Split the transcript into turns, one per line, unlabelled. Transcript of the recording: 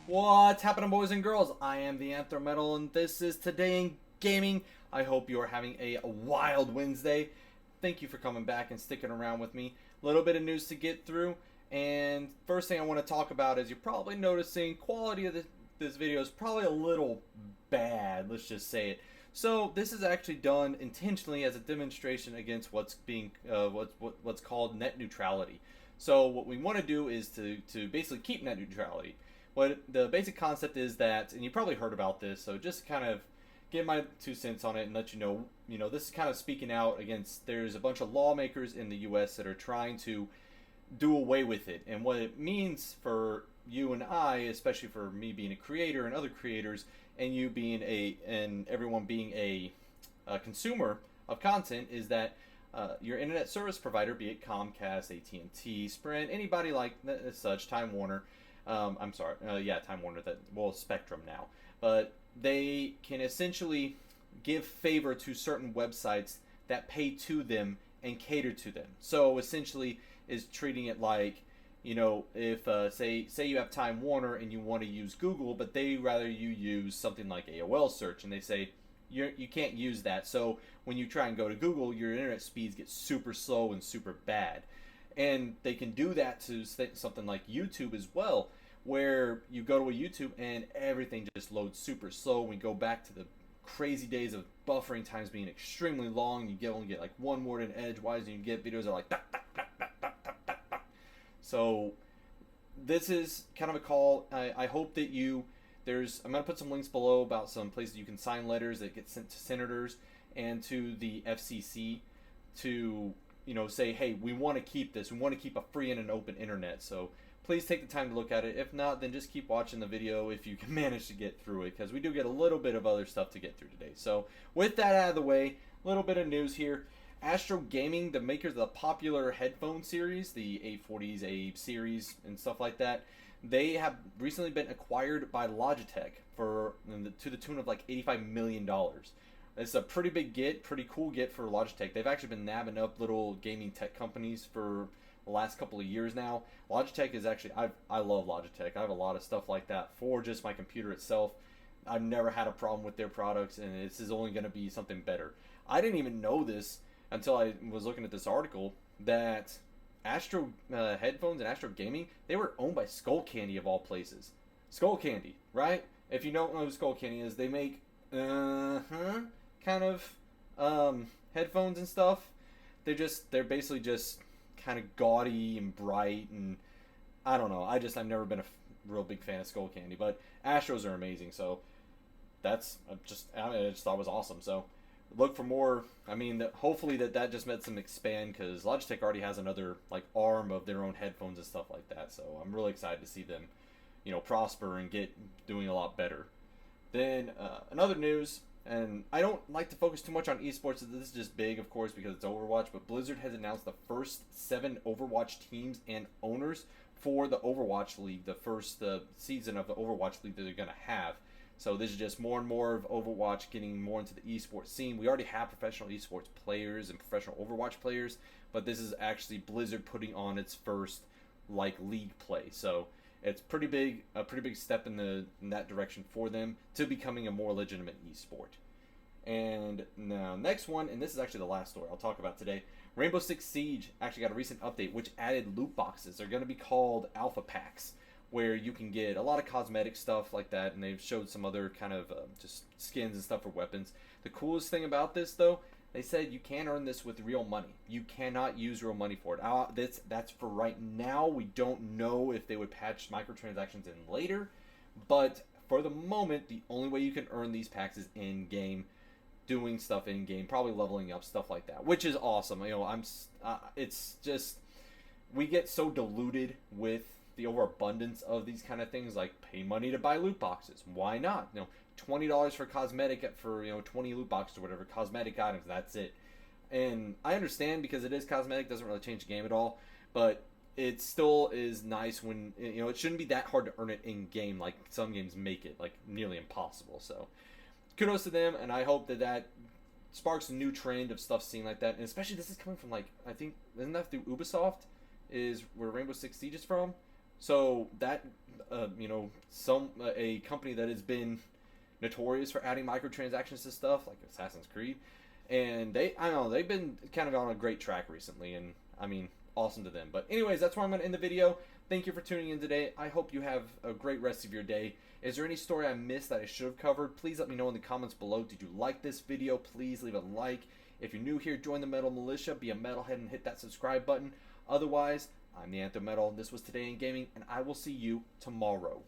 What's happening, boys and girls? I am the Anther Metal, and this is Today in Gaming. I hope you are having a wild Wednesday. Thank you for coming back and sticking around with me. A little bit of news to get through, and first thing I want to talk about is you're probably noticing quality of this video is probably a little bad. Let's just say it. So this is actually done intentionally as a demonstration against what's being what's called net neutrality. So what we want to do is to basically keep net neutrality. What the basic concept is that, and you probably heard about this, so just kind of give my 2 cents on it and let you know, this is kind of speaking out against, there's a bunch of lawmakers in the U.S. that are trying to do away with it. And what it means for you and I, especially for me being a creator and other creators, and you being and everyone being a consumer of content, is that your internet service provider, be it Comcast, AT&T, Sprint, anybody like such, Time Warner, Time Warner, Spectrum now, but they can essentially give favor to certain websites that pay to them and cater to them. So essentially is treating it like, if say you have Time Warner and you want to use Google, but they rather you use something like AOL search, and they say you can't use that. So when you try and go to Google, your internet speeds get super slow and super bad. And they can do that to something like YouTube as well, where you go to a YouTube and everything just loads super slow. We go back to the crazy days of buffering times being extremely long. You only get like one word in edgewise, and you get videos that are like So this is kind of a call. I hope that I'm going to put some links below about some places you can sign letters that get sent to senators and to the FCC to say, hey, we want to keep this. We want to keep a free and an open internet. So please take the time to look at it. If not, then just keep watching the video if you can manage to get through it, because we do get a little bit of other stuff to get through today. So with that out of the way, a little bit of news here. Astro Gaming, the makers of the popular headphone series, the A40s, A series, and stuff like that, they have recently been acquired by Logitech to the tune of like $85 million. It's a pretty big get, pretty cool get for Logitech. They've actually been nabbing up little gaming tech companies for the last couple of years now. Logitech is actually, I love Logitech. I have a lot of stuff like that for just my computer itself. I've never had a problem with their products, and this is only going to be something better. I didn't even know this until I was looking at this article, that Astro headphones and Astro Gaming, they were owned by Skull Candy of all places. Skull Candy, right? If you don't know who Skull Candy is, they make kind of headphones and stuff. They're basically just kind of gaudy and bright, and I don't know. I've never been a real big fan of Skull Candy, but Astros are amazing. So I just thought it was awesome. So look for more. Hopefully that just met some expand, because Logitech already has another arm of their own headphones and stuff like that. So I'm really excited to see them, prosper and get doing a lot better. Then another news, and I don't like to focus too much on esports. This is just big, of course, because it's Overwatch. But Blizzard has announced the first 7 Overwatch teams and owners for the Overwatch League, the first season of the Overwatch League that they're going to have. So this is just more and more of Overwatch getting more into the esports scene. We already have professional esports players and professional Overwatch players, but this is actually Blizzard putting on its first league play. So it's a pretty big step in that direction for them to becoming a more legitimate esport. And now next one, and this is actually the last story I'll talk about today. Rainbow Six Siege actually got a recent update which added loot boxes. They're going to be called alpha packs, where you can get a lot of cosmetic stuff like that, and they've showed some other kind of just skins and stuff for weapons. The coolest thing about this, though, they said you can earn this with real money. You cannot use real money for it. That's for right now. We don't know if they would patch microtransactions in later, but for the moment, the only way you can earn these packs is in-game, doing stuff in-game, probably leveling up, stuff like that, which is awesome. It's just, we get so diluted with the overabundance of these kind of things, like pay money to buy loot boxes. Why not? $20 for cosmetic for 20 loot boxes or whatever, cosmetic items, that's it. And I understand, because it is cosmetic, doesn't really change the game at all, but it still is nice when it shouldn't be that hard to earn it in game like some games make it nearly impossible. So kudos to them, and I hope that sparks a new trend of stuff seen like that. And especially this is coming from I think, isn't that through Ubisoft is where Rainbow Six Siege is from? So that, a company that has been notorious for adding microtransactions to stuff like Assassin's Creed, and they've been kind of on a great track recently, and I mean, awesome to them. But anyways, that's where I'm going to end the video. Thank you for tuning in today. I hope you have a great rest of your day. Is there any story I missed that I should have covered? Please let me know in the comments below. Did you like this video? Please leave a like. If you're new here, join the Metal Militia, be a metalhead, and hit that subscribe button. Otherwise, I'm the Anthem Metal. This was Today in Gaming, and I will see you tomorrow.